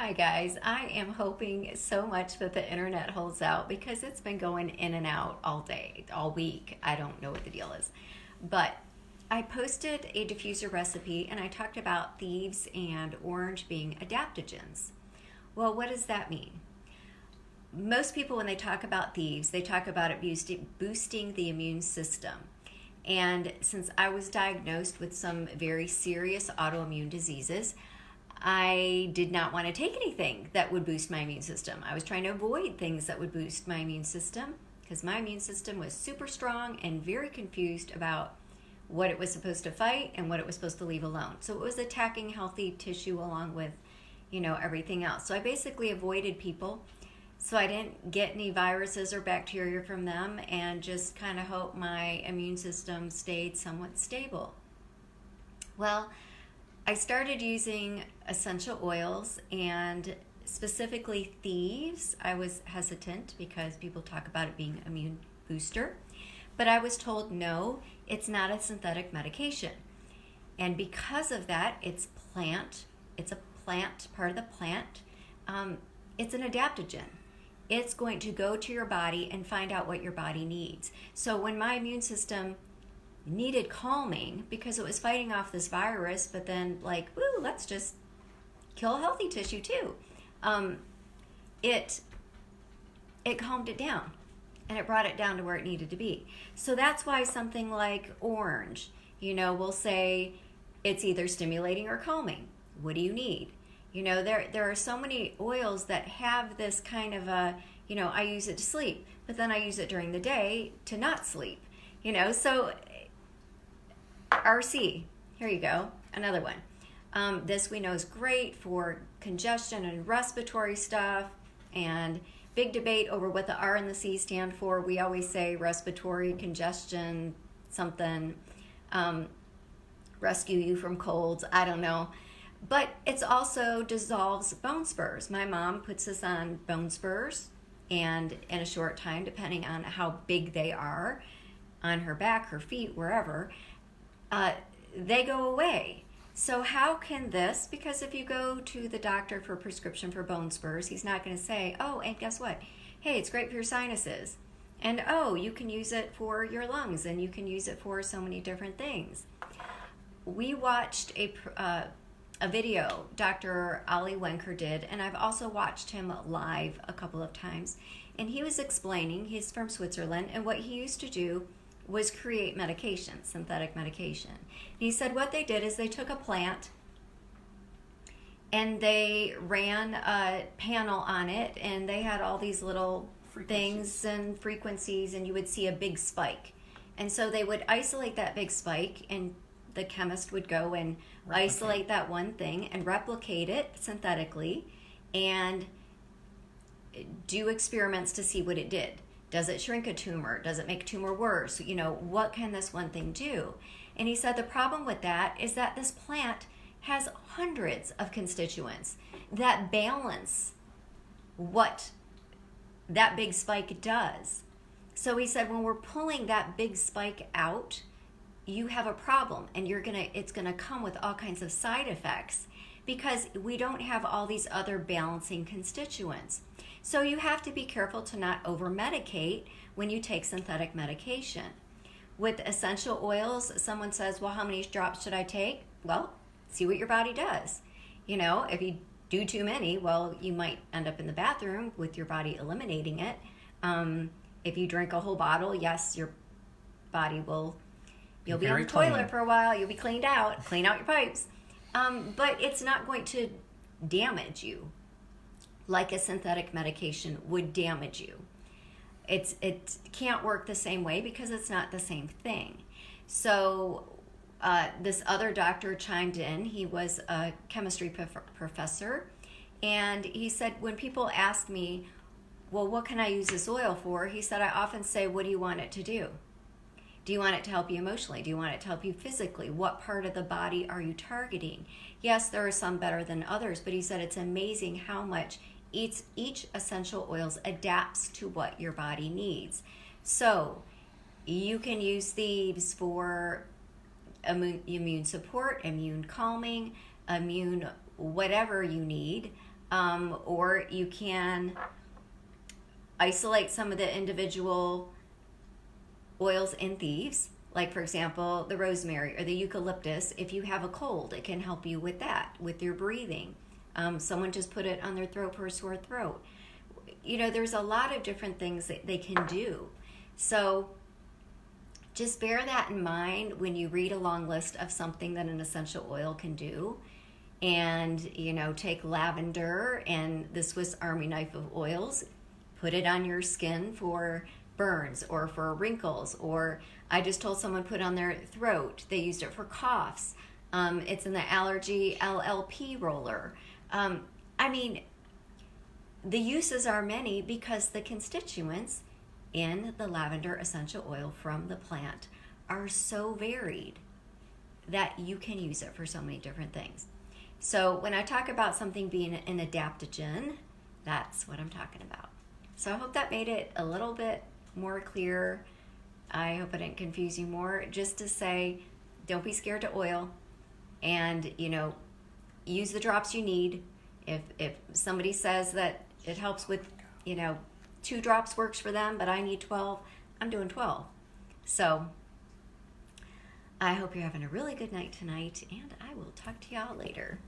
Hi guys, I am hoping so much that the internet holds out because it's been going in and out all day, all week. I don't know what the deal is. But I posted a diffuser recipe and I talked about thieves and orange being adaptogens. Well, what does that mean? Most people, when they talk about thieves, they talk about it boosting the immune system. And since I was diagnosed with some very serious autoimmune diseases, I did not want to take anything that would boost my immune system. I was trying to avoid things that would boost my immune system because my immune system was super strong and very confused about what it was supposed to fight and what it was supposed to leave alone. So it was attacking healthy tissue along with, everything else. So I basically avoided people so I didn't get any viruses or bacteria from them and just kind of hope my immune system stayed somewhat stable. Well, I started using essential oils and specifically thieves. I was hesitant because people talk about it being immune booster, but I was told no, it's not a synthetic medication. And because of that, it's a plant, part of the plant. It's an adaptogen. It's going to go to your body and find out what your body needs. So when my immune system needed calming because it was fighting off this virus, but then let's just kill healthy tissue too. It calmed it down and it brought it down to where it needed to be. So that's why something like orange, we'll say it's either stimulating or calming. What do you need? There are so many oils that have this kind of I use it to sleep, but then I use it during the day to not sleep. So RC, here you go, another one. This we know is great for congestion and respiratory stuff, and big debate over what the R and the C stand for. We always say respiratory congestion, something, rescue you from colds, I don't know. But it also dissolves bone spurs. My mom puts this on bone spurs, and in a short time, depending on how big they are, on her back, her feet, wherever, they go away. So how can this, because if you go to the doctor for a prescription for bone spurs, he's not going to say, oh, and guess what? Hey, it's great for your sinuses. And oh, you can use it for your lungs, and you can use it for so many different things. We watched a video Dr. Ali Wenker did, and I've also watched him live a couple of times. And he was explaining, he's from Switzerland, and what he used to do was create medication, synthetic medication. And he said what they did is they took a plant and they ran a panel on it, and they had all these little things and frequencies, and you would see a big spike. And so they would isolate that big spike, and the chemist would go and isolate that one thing and replicate it synthetically and do experiments to see what it did. Does it shrink a tumor? Does it make a tumor worse? What can this one thing do? And he said the problem with that is that this plant has hundreds of constituents that balance what that big spike does. So he said when we're pulling that big spike out, you have a problem, and it's gonna come with all kinds of side effects because we don't have all these other balancing constituents. So you have to be careful to not over-medicate when you take synthetic medication. With essential oils, someone says, well, how many drops should I take? Well, see what your body does. If you do too many, well, you might end up in the bathroom with your body eliminating it. If you drink a whole bottle, yes, your body will, you'll be on the toilet for a while, you'll be clean out your pipes. But it's not going to damage you like a synthetic medication would damage you. It can't work the same way because it's not the same thing. So this other doctor chimed in. He was a chemistry professor, and he said when people ask me, well, what can I use this oil for? He said, I often say, what do you want it to do? Do you want it to help you emotionally? Do you want it to help you physically? What part of the body are you targeting? Yes, there are some better than others, but he said it's amazing how much each essential oils adapts to what your body needs. So you can use these for immune support, immune calming, immune whatever you need. or you can isolate some of the individual oils and thieves, like for example the rosemary or the eucalyptus. If you have a cold, it can help you with that, with your breathing. Someone just put it on their throat for a sore throat. There's a lot of different things that they can do. So just bear that in mind when you read a long list of something that an essential oil can do. And take lavender and the Swiss Army knife of oils, put it on your skin for burns or for wrinkles, or I just told someone put on their throat. They used it for coughs. It's in the allergy LLP roller. The uses are many because the constituents in the lavender essential oil from the plant are so varied that you can use it for so many different things. So when I talk about something being an adaptogen, that's what I'm talking about. So I hope that made it a little bit more clear. I hope I didn't confuse you more. Just to say, don't be scared to oil, and use the drops you need. If somebody says that it helps with 2 drops works for them, but I need 12, I'm doing 12. So I hope you're having a really good night tonight, and I will talk to y'all later.